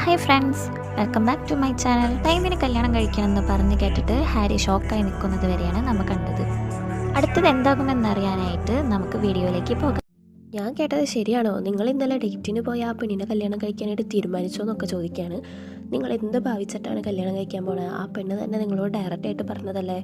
Hi friends, welcome back to my channel. ടൈമിന് കല്യാണം കഴിക്കണമെന്ന് പറഞ്ഞ് കേട്ടിട്ട് ഹാരി ഷോക്കായി നിൽക്കുന്നത് വരെയാണ് നമ്മൾ കണ്ടത്. അടുത്തത് എന്താകുമെന്നറിയാനായിട്ട് നമുക്ക് വീഡിയോയിലേക്ക് പോകാം. ഞാൻ കേട്ടത് ശരിയാണോ? നിങ്ങൾ ഇന്നലെ ഡേറ്റിന് പോയ ആ പെണ്ണിനെ കല്യാണം കഴിക്കാനായിട്ട് തീരുമാനിച്ചോ എന്നൊക്കെ ചോദിക്കുകയാണ്. നിങ്ങൾ എന്ത് ഭാവിച്ചിട്ടാണ് കല്യാണം കഴിക്കാൻ പോണത്? ആ പെണ്ണ് തന്നെ നിങ്ങളോട് ഡയറക്റ്റായിട്ട് പറഞ്ഞതല്ലേ,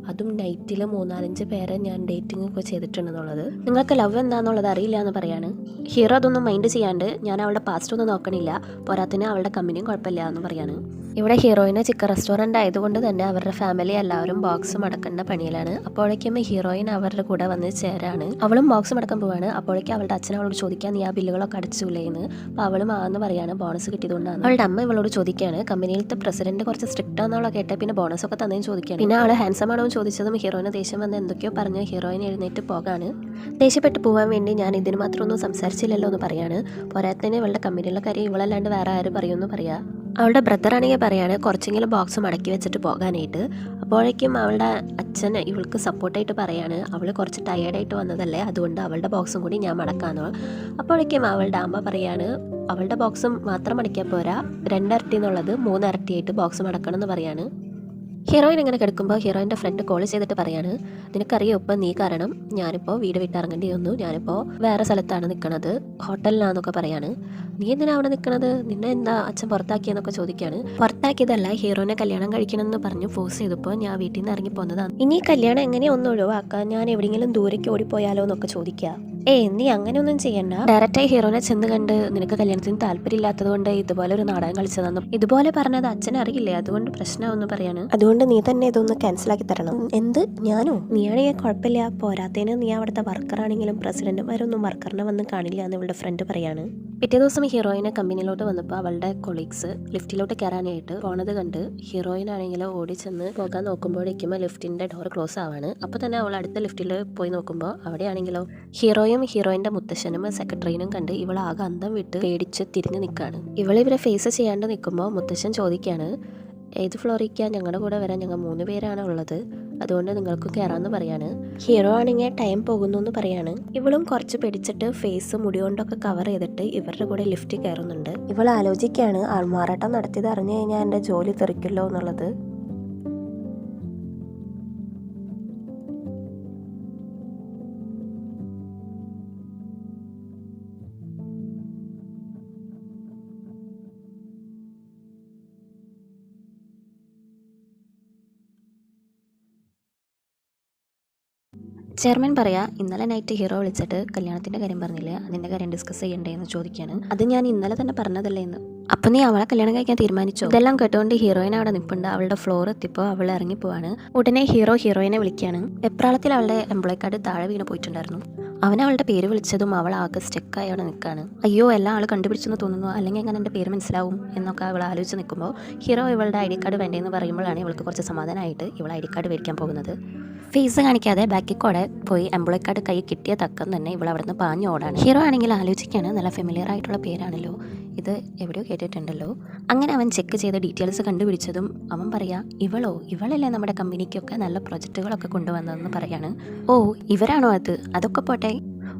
അതും നൈറ്റിൽ 3-4 പേരെ ഞാൻ ഡേറ്റിംഗ് ഒക്കെ ചെയ്തിട്ടുണ്ടെന്നുള്ളത്. നിങ്ങൾക്ക് ലവ് എന്താണെന്നുള്ളത് അറിയില്ല എന്ന് പറയാണ്. ഹീറോ അതൊന്നും മൈൻഡ് ചെയ്യാണ്ട് ഞാൻ അവളുടെ പാസ്റ്റ് ഒന്നും നോക്കണില്ല, പോരാത്തിന് അവളുടെ കമ്പനിയും കുഴപ്പമില്ല എന്ന് പറയാണ്. ഇവിടെ ഹീറോയിന് ചിക്കൻ റെസ്റ്റോറൻറ്റ് ആയതുകൊണ്ട് തന്നെ അവരുടെ ഫാമിലി എല്ലാവരും ബോക്സ് മടക്കേണ്ട പണിയിലാണ്. അപ്പോഴേക്കും ഹീറോയിൻ അവരുടെ കൂടെ വന്ന് ചേരാണ്. അവളും ബോക്സ് മടക്കാൻ പോവാണ്. അപ്പോഴേക്കും അവളുടെ അച്ഛൻ അവളോട് ചോദിക്കാൻ, നീ ആ ബില്ലുകളൊക്കെ അടച്ചില്ലേന്ന്. അപ്പോൾ അവളും ആന്ന് പറയാണ്, ബോണസ് കിട്ടിയതുകൊണ്ടാണ്. അവളുടെ അമ്മ ഇവളോട് ചോദിക്കുകയാണ്, കമ്പനിയിലത്തെ പ്രസിഡന്റ് കുറച്ച് സ്ട്രിക്റ്റ് ആണെന്നുള്ള കേട്ട പിന്നെ ബോണസ് ഒക്കെ തന്നേന്ന് ചോദിക്കുകയാണ്. പിന്നെ അവൾ ഹാൻസം ആണോ ചോദിച്ചതും ഹീറോയിന് ദേഷ്യം വന്ന് എന്തൊക്കെയോ പറഞ്ഞ് ഹീറോയിൻ എഴുന്നേറ്റ് പോകാണ്. ദേഷ്യപ്പെട്ട് പോകാൻ വേണ്ടി ഞാൻ ഇതിന് മാത്രം ഒന്നും സംസാരിച്ചില്ലല്ലോ എന്ന് പറയാണ്. പോരാത്തതിന് ഇവളുടെ കമ്പനിയിലുള്ള കാര്യം ഇവളല്ലാണ്ട് വേറെ ആരും പറയുമെന്ന് പറയാ. അവളുടെ ബ്രദറാണെങ്കിൽ പറയാണ് കുറച്ചെങ്കിലും ബോക്സ് മടക്കി വെച്ചിട്ട് പോകാനായിട്ട്. അപ്പോഴേക്കും അവളുടെ അച്ഛൻ ഇവൾക്ക് സപ്പോർട്ടായിട്ട് പറയാണ്, അവൾ കുറച്ച് ടയേർഡായിട്ട് വന്നതല്ലേ, അതുകൊണ്ട് അവളുടെ ബോക്സും കൂടി ഞാൻ മടക്കാമെന്ന്. അപ്പോഴേക്കും അവളുടെ അമ്മ പറയാണ്, അവളുടെ ബോക്സും മാത്രം മടക്കിയാൽ പോരാ, 2 ഇരട്ടി എന്നുള്ളത് 3 ഇരട്ടിയായിട്ട് ബോക്സ് മടക്കണം എന്ന് പറയാണ്. ഹീറോയിൻ ഇങ്ങനെ കിടക്കുമ്പോൾ ഹീറോയിൻ്റെ ഫ്രണ്ട് കോൾ ചെയ്തിട്ട് പറയാണ്, നിനക്കറിയോ ഇപ്പം നീ കാരണം ഞാനിപ്പോൾ വീട് വിട്ടിറങ്ങേണ്ടി വന്നു, ഞാനിപ്പോൾ വേറെ സ്ഥലത്താണ് നിൽക്കണത്, ഹോട്ടലിലാന്നൊക്കെ പറയാണ്. നീ എന്തിനാ അവിടെ നിൽക്കണത്? നിന്നെ എന്താ അച്ഛൻ പുറത്താക്കിയെന്നൊക്കെ ചോദിക്കുകയാണ്. പുറത്താക്കിയതല്ല, ഹീറോയിനെ കല്യാണം കഴിക്കണമെന്ന് പറഞ്ഞ് ഫോഴ്സ് ചെയ്തപ്പോൾ ഞാൻ വീട്ടിൽ നിന്ന് ഇറങ്ങി പോകുന്നതാണ്. ഇനി കല്യാണം എങ്ങനെയാ ഒന്ന് ഒഴിവാക്കാൻ, ഞാൻ എവിടെയെങ്കിലും ദൂരേക്ക് ഓടിപ്പോയാലോ എന്നൊക്കെ ചോദിക്കുക. നീ അങ്ങനെയൊന്നും ചെയ്യണ്ട, ഡയറക്റ്റായി ഹീറോനെ ചെന്ന് കണ്ട് നിനക്ക് കല്യാണത്തിന് താല്പര്യമില്ലാത്തത് കൊണ്ട് ഇതുപോലെ ഒരു നാടകം കളിച്ചതെന്നും ഇതുപോലെ പറഞ്ഞത് അച്ഛൻ അറിയില്ലേ, അതുകൊണ്ട് പ്രശ്നമെന്ന് പറയാണ്. അതുകൊണ്ട് നീ തന്നെ ഇതൊന്ന് ക്യാൻസലാക്കി തരണം. എന്ത്, ഞാനോ? നീയാണെങ്കിൽ കുഴപ്പമില്ല, പോരാത്തതിന് നീ അവിടുത്തെ വർക്കറാണെങ്കിലും പ്രസിഡന്റുമാരൊന്നും വർക്കറിനെ വന്ന് കാണില്ല എന്ന് ഇവളുടെ ഫ്രണ്ട് പറയാണ്. പിറ്റേ ദിവസം ഹീറോയിനെ കമ്പനിയിലോട്ട് വന്നപ്പോൾ അവളുടെ കൊളീഗ്സ് ലിഫ്റ്റിലോട്ട് കയറാനായിട്ട് പോണത് കണ്ട് ഹീറോയിനാണെങ്കിൽ ഓടി ചെന്ന് പോകാൻ നോക്കുമ്പോഴേക്കും ലിഫ്റ്റിന്റെ ഡോർ ക്ലോസ് ആവാണ്. അപ്പോൾ തന്നെ അവൾ അടുത്ത ലിഫ്റ്റിൽ പോയി നോക്കുമ്പോൾ അവിടെയാണെങ്കിലോ ഹീറോയും ഹീറോയിന്റെ മുത്തശ്ശനും സെക്രട്ടറിനും കണ്ട് ഇവളാകെ അന്തം വിട്ട് പേടിച്ച് തിരിഞ്ഞു നിൽക്കുകയാണ്. ഇവരെ ഫേസ് ചെയ്യാണ്ട് നിൽക്കുമ്പോൾ മുത്തശ്ശൻ ചോദിക്കുകയാണ്, ഏത് ഫ്ലോറിക്കാൻ ഞങ്ങളുടെ കൂടെ വരാൻ ഞങ്ങൾ 3 പേരാണ് ഉള്ളത്, അതുകൊണ്ട് നിങ്ങൾക്കും കയറാമെന്ന് പറയാണ്. ഹീറോ ആണെങ്കിൽ ടൈം പോകുന്നു എന്ന് പറയാണ്. ഇവളും കുറച്ച് പിടിച്ചിട്ട് ഫേസ് മുടി കൊണ്ടൊക്കെ കവർ ചെയ്തിട്ട് ഇവരുടെ കൂടെ ലിഫ്റ്റ് കയറുന്നുണ്ട്. ഇവൾ ആലോചിക്കുകയാണ്, ആൾമാറാട്ടം നടത്തിയത് അറിഞ്ഞു കഴിഞ്ഞാൽ എൻ്റെ ജോലി തെറിക്കല്ലോ എന്നുള്ളത്. ചെയർമാൻ പറയാ, ഇന്നലെ നൈറ്റ് ഹീറോ വിളിച്ചിട്ട് കല്യാണത്തിൻ്റെ കാര്യം പറഞ്ഞില്ലേ, അതിൻ്റെ കാര്യം ഡിസ്കസ് ചെയ്യണ്ടേ എന്ന് ചോദിക്കുകയാണ്. അത് ഞാൻ ഇന്നലെ തന്നെ പറഞ്ഞതല്ലേ എന്ന്. അപ്പം നീ അവളെ കല്യാണം കഴിക്കാൻ തീരുമാനിച്ചോ? ഇതെല്ലാം കേട്ടുകൊണ്ട് ഹീറോയിൻ അവിടെ നിൽപ്പുണ്ട്. അവളുടെ ഫ്ലോർ എത്തിയപ്പോൾ അവൾ ഇറങ്ങിപ്പോവാണ്. ഉടനെ ഹീറോയിനെ വിളിക്കുകയാണ്. വെപ്രാളത്തിൽ അവളുടെ എംപ്ലോയ് കാർഡ് താഴെ വീണ് പോയിട്ടുണ്ടായിരുന്നു. അവളുടെ പേര് വിളിച്ചതും അവൾ ആകെ സ്റ്റെക്കായി അവിടെ നിൽക്കുകയാണ്. അയ്യോ, എല്ലാ ആൾ കണ്ടുപിടിച്ചെന്ന് തോന്നുന്നു, അല്ലെങ്കിൽ എങ്ങനെ എൻ്റെ പേര് മനസ്സിലാവും എന്നൊക്കെ അവൾ ആലോചിച്ച് നിൽക്കുമ്പോൾ ഹീറോ ഇവളുടെ ID കാർഡ് വേണ്ടതെന്ന് പറയുമ്പോഴാണ് ഇവൾക്ക് കുറച്ച് സമാധാനമായിട്ട് ഇവൾ ID കാർഡ് മേടിക്കാൻ പോകുന്നത്. ഫേസ് കാണിക്കാതെ ബാക്കിൽ കൂടെ പോയി എംപ്ലോയ് കാർഡ് കൈ കിട്ടിയ തക്കം തന്നെ ഇവൾ അവിടെ നിന്ന് പാഞ്ഞ് ഓടാണ്. ഹീറോ ആണെങ്കിൽ ആലോചിക്കുകയാണ്, നല്ല ഫെമിലിയർ ആയിട്ടുള്ള പേരാണല്ലോ, ഇത് എവിടെയോ കേട്ടിട്ടുണ്ടല്ലോ. അങ്ങനെ അവൻ ചെക്ക് ചെയ്ത ഡീറ്റെയിൽസ് കണ്ടുപിടിച്ചതും അവൻ പറയാ, ഇവളല്ലേ നമ്മുടെ കമ്പനിക്കൊക്കെ നല്ല പ്രൊജക്റ്റുകളൊക്കെ കൊണ്ടുവന്നതെന്ന് പറയാണ്. ഓ, ഇവരാണോ അത്? അതൊക്കെ പോട്ടെ,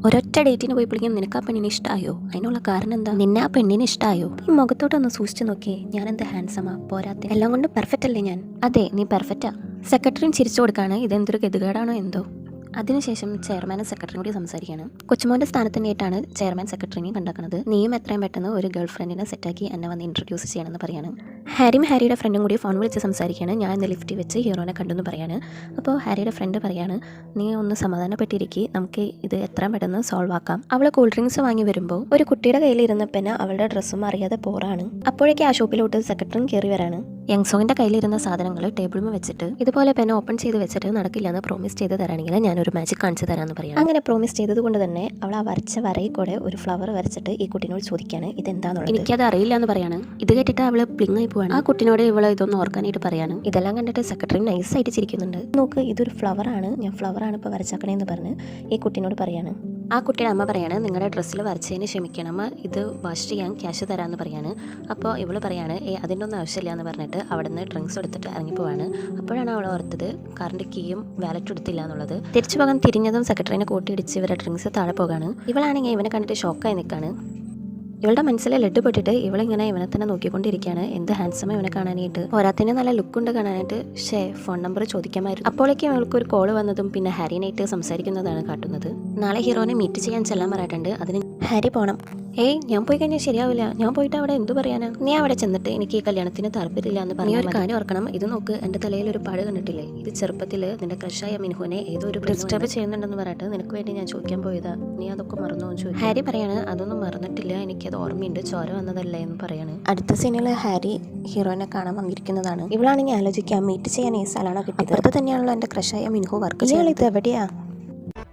ഒരൊറ്റ ഡേറ്റിന് പോയപ്പോഴേക്കും നിനക്ക് ആ പെണ്ണിനെ ഇഷ്ടമായോ? അതിനുള്ള കാരണം എന്താ? നിന്നെ ആ പെണ്ണിനെ ഇഷ്ടമായോ? ഈ മുഖത്തോട്ടൊന്ന് സൂക്ഷിച്ചു നോക്കിയേ, ഞാൻ എന്താ ഹാൻസമാ, പോരാത്തെ എല്ലാം കൊണ്ട് പെർഫെക്റ്റ് അല്ലേ ഞാൻ? അതെ, നീ പെർഫെക്റ്റാ. സെക്രട്ടറിയും ചിരിച്ചു കൊടുക്കാണ്, ഇതെന്തൊരു ഗതികേടാണോ എന്തോ. അതിനുശേഷം ചെയർമാനും സെക്രട്ടറിയും കൂടി സംസാരിക്കുകയാണ്. കൊച്ചുമോൻ്റെ സ്ഥാനത്തിനായിട്ടാണ് ചെയർമാൻ സെക്രട്ടറിനെയും കണ്ടാക്കുന്നത്. നീയും എത്രയും പെട്ടെന്ന് ഒരു ഗേൾ ഫ്രണ്ടിനെ സെറ്റാക്കി എന്നെ വന്ന് ഇൻട്രൊഡ്യൂസ് ചെയ്യണമെന്ന് പറയാണ്. ഹാരിയുടെ ഫ്രണ്ടും കൂടി ഫോൺ വിളിച്ച് സംസാരിക്കുകയാണ്. ഞാൻ ഇന്ന് ലിഫ്റ്റ് വെച്ച് ഹീറോനെ കണ്ടെന്ന് പറയാണ്. അപ്പോൾ ഹാരിയുടെ ഫ്രണ്ട് പറയാണ്, നീ ഒന്ന് സമാധാനപ്പെട്ടിരിക്കുക, നമുക്ക് ഇത് എത്രയും പെട്ടെന്ന് സോൾവ് ആക്കാം. അവൾ കൂൾ ഡ്രിങ്ക്സ് വാങ്ങി വരുമ്പോൾ ഒരു കുട്ടിയുടെ കയ്യിൽ ഇരുന്നപ്പോൾ അവളുടെ ഡ്രസ്സും അറിയാതെ പോറാണ്. അപ്പോഴേക്കും ആ ഷോപ്പിലോട്ട് സെക്രട്ടറിയും കയറി വരാണ്. യങ്സോങ്ങിൻ്റെ കയ്യിലിരുന്ന സാധനങ്ങൾ ടേബിളിൽ വെച്ചിട്ട് ഇതുപോലെ പെൻ ഓപ്പൺ ചെയ്ത് വെച്ചിട്ട് നടക്കില്ലെന്ന് പ്രോമിസ് ചെയ്ത് തരാണെങ്കിൽ ഞാനൊരു മാജിക് കാണിച്ചു തരാമെന്ന് പറയാം. അങ്ങനെ പ്രോമിസ് ചെയ്തത് കൊണ്ട് തന്നെ അവൾ ആ വരച്ച വരയിൽ കൂടെ ഒരു ഫ്ലവർ വരച്ചിട്ട് ഈ കുട്ടീനോട് ചോദിക്കുകയാണ്, ഇതെന്താണെന്നുള്ളത്. എനിക്കത് അറിയില്ല എന്ന് പറയാണ്. ഇത് കേട്ടിട്ട് അവൾ പ്ലിങ് ആയി പോവാണ്. ആ കുട്ടീനോട് ഇവൾ ഇതൊന്ന് ഓർക്കാനായിട്ട് പറയാണ്. ഇതെല്ലാം കണ്ടിട്ട് സെക്രട്ടറി നൈസായിട്ട് ചിരിക്കുന്നുണ്ട്. നോക്ക്, ഇതൊരു ഫ്ലവറാണ്, ഞാൻ ഫ്ലവറാണ് ഇപ്പോൾ വരച്ചാക്കണേന്ന് പറഞ്ഞ് ഈ കുട്ടീനോട് പറയാണ്. ആ കുട്ടിയുടെ അമ്മ പറയാണ്, നിങ്ങളുടെ ഡ്രസ്സിൽ വരച്ചതിന് ക്ഷമിക്കണം, ഇത് വാഷ് ചെയ്യാൻ ക്യാഷ് തരാമെന്ന് പറയാണ്. അപ്പോൾ ഇവൾ പറയാണ്, അതിൻ്റെ ഒന്നും ആവശ്യമില്ല എന്ന് പറഞ്ഞിട്ട് അവിടെ നിന്ന് ഡ്രിങ്ക്സ് എടുത്തിട്ട് ഇറങ്ങിപ്പോവാണ്. അപ്പോഴാണ് അവൾ ഓർത്തത് കാറിൻ്റെ കീയും വാലറ്റ് എടുത്തില്ല എന്നുള്ളത്. തിരിച്ചു പോകാൻ തിരിഞ്ഞതും സെക്രട്ടറിനെ കൂട്ടിയിടിച്ച് ഇവരെ ഡ്രിങ്ക്സ് താഴെ പോകാണ്. ഇവളാണെങ്കിൽ ഇവനെ കണ്ടിട്ട് ഷോക്കായി നിൽക്കുകയാണ്. ഇവളുടെ മനസ്സിലെ ലഡ് പൊട്ടിട്ട് ഇവളിങ്ങനെ ഇവനെ തന്നെ നോക്കിക്കൊണ്ടിരിക്കുകയാണ്. എന്ത് ഹാൻസം ഇവനെ കാണാനായിട്ട്, പോരാത്തിന് നല്ല ലുക്കുണ്ട് കാണാനായിട്ട്. ഫോൺ നമ്പർ ചോദിക്കാമായിരുന്നു. അപ്പോഴേക്കും ഇവൾക്ക് ഒരു കോള് വന്നതും പിന്നെ ഹാരിനായിട്ട് സംസാരിക്കുന്നതാണ് കാട്ടുന്നത്. നാളെ ഹീറോനെ മീറ്റ് ചെയ്യാൻ ചെല്ലാൻ പറഞ്ഞിട്ടുണ്ട്. അതിന് ഹാരി പോണം. ഞാൻ പോയി കഴിഞ്ഞാൽ ശരിയാവില്ല. ഞാൻ പോയിട്ട് അവിടെ എന്തു പറയാനാ? നീ അവിടെ ചെന്നിട്ട് എനിക്ക് ഈ കല്യാണത്തിന് താല്പര്യമില്ല എന്ന് പറഞ്ഞ ഒരു കാര്യം ഓർക്കണം. ഇത് നോക്ക്, എൻ്റെ തലയിൽ ഒരു പാട് കണ്ടിട്ടില്ലേ? ഇത് ചെറുപ്പത്തിൽ നിന്റെ ക്രഷായ മിൻഹുവിനെ ഏതോ ഒരു ഡിസ്റ്റർബ് ചെയ്യുന്നുണ്ടെന്ന് പറഞ്ഞിട്ട് നിനക്ക് വേണ്ടി ഞാൻ ചോദിക്കാൻ പോയതാ. നീ അതൊക്കെ മറന്നോ എന്ന് ചോദിച്ചു. ഹാരി പറയാണ്, അതൊന്നും മറന്നിട്ടില്ല, എനിക്കത് ഓർമ്മയുണ്ട്, ചോര വന്നതല്ലേ എന്ന് പറയാണ്. അടുത്ത സീനിൽ ഹാരി ഹീറോയിനെ കാണാൻ വന്നിരിക്കുന്നതാണ്. ഇവളാണെങ്കിൽ ആലോചിക്കാം, മീറ്റ് ചെയ്യാൻ ഈ സ്ഥലമാണ് കിട്ടിയത്. അടുത്ത് തന്നെയാണല്ലോ എൻ്റെ ക്രഷായ മിൻഹു വർക്ക് ചെയ്യുന്നത്. ഇത് എവിടെയാ?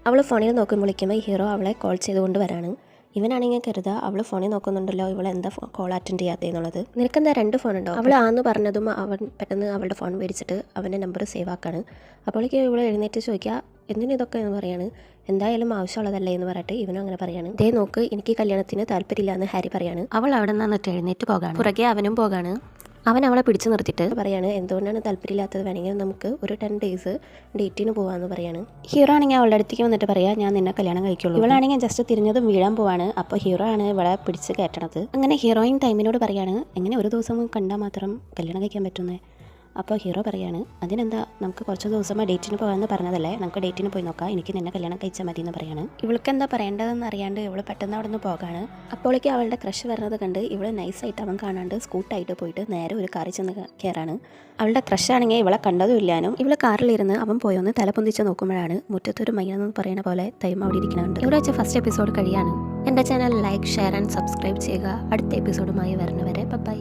അവൾ ഫോണിൽ വിളിക്കുമ്പോൾ ഹീറോ അവളെ കോൾ ചെയ്തുകൊണ്ട് വരാണ്. ഇവനാണെങ്കിൽ കരുതാ അവൾ ഫോണിൽ നോക്കുന്നുണ്ടല്ലോ, ഇവൾ എന്താ കോൾ അറ്റൻഡ് ചെയ്യാത്തതെന്നുള്ളത്. നിനക്കെന്താ 2 ഫോണുണ്ടോ? അവൾ ആന്ന് പറഞ്ഞതും അവൻ പെട്ടെന്ന് അവളുടെ ഫോൺ മേടിച്ചിട്ട് അവൻ്റെ നമ്പർ സേവ് ആക്കാണ്. അപ്പോഴേക്കും ഇവൾ എഴുന്നേറ്റ് ചോദിക്കുക, എന്തിനും ഇതൊക്കെ എന്ന് പറയാണ്. എന്തായാലും ആവശ്യമുള്ളതല്ലേ എന്ന് പറഞ്ഞിട്ട് ഇവനും അങ്ങനെ പറയാണ്. ദേ നോക്ക്, എനിക്ക് കല്യാണത്തിന് താല്പര്യമില്ല എന്ന് ഹാരി പറയാണ്. അവൾ അവിടെ നിന്നിട്ട് എഴുന്നേറ്റ് പോകാണ്. പുറകെ അവനും പോകാണ്. അവൻ അവളെ പിടിച്ചു നിർത്തിയിട്ട് പറയാണ്, എന്തുകൊണ്ടാണ് താല്പര്യമില്ലാത്തത്, വേണമെങ്കിൽ നമുക്ക് ഒരു 10 ഡേയ്സ് ഡേറ്റിന് പോകാമെന്ന് പറയാണ്. ഹീറോ ആണെങ്കിൽ അവളുടെ അടുത്തേക്ക് വന്നിട്ട് പറയാ, ഞാൻ നിന്നെ കല്യാണം കഴിക്കുള്ളൂ. ഇവളാണെങ്കിൽ ജസ്റ്റ് തിരിഞ്ഞതും വീഴാൻ പോവാണ്. അപ്പോൾ ഹീറോ ആണ് ഇവളെ പിടിച്ച് കയറ്റണത്. അങ്ങനെ ഹീറോയിൻ ടൈമിനോട് പറയാണ്, എങ്ങനെ ഒരു ദിവസം കണ്ടാൽ മാത്രം കല്യാണം കഴിക്കാൻ പറ്റുന്നത്? അപ്പോൾ ഹീറോ പറയാണ്, അതിനെന്താ, നമുക്ക് കുറച്ച് ദിവസം ഡേറ്റിന് പോകാമെന്ന് പറഞ്ഞതല്ലേ, നമുക്ക് ഡേറ്റിന് പോയി നോക്കാം, എനിക്ക് നിന്നെ കല്യാണം കഴിച്ചാൽ മതി എന്ന് പറയാണ്. ഇവൾക്ക് എന്താ പറയേണ്ടതെന്ന് അറിയാണ്ട് ഇവൾ പെട്ടെന്ന് അവിടെ നിന്ന് പോകാണ്. അപ്പോഴേക്കും അവളുടെ ക്രഷ് വരുന്നത് കണ്ട് ഇവൾ നൈസായിട്ട് അവൻ കാണാണ്ട് സ്കൂട്ടായിട്ട് പോയിട്ട് നേരെ ഒരു കാറിൽ ചെന്ന് കയറാണ്. അവളുടെ ക്രഷാണെങ്കിൽ ഇവളെ കണ്ടതും ഇല്ലാനും ഇവൾ കാറിലിരുന്ന് അവൻ പോയി ഒന്ന് തലപ്പൊന്തിച്ച് നോക്കുമ്പോഴാണ് മുറ്റത്തൊരു മയ്യെന്ന് പറയുന്ന പോലെ ടൈം അവിടെ ഇരിക്കുന്നുണ്ട്. ഇവിടെ വെച്ച് ഫസ്റ്റ് എപ്പിസോഡ് കഴിയാണ്. എൻ്റെ channel like, share and subscribe ചെയ്യുക. അടുത്ത എപ്പിസോഡുമായി വരുന്നവരെ ബൈ.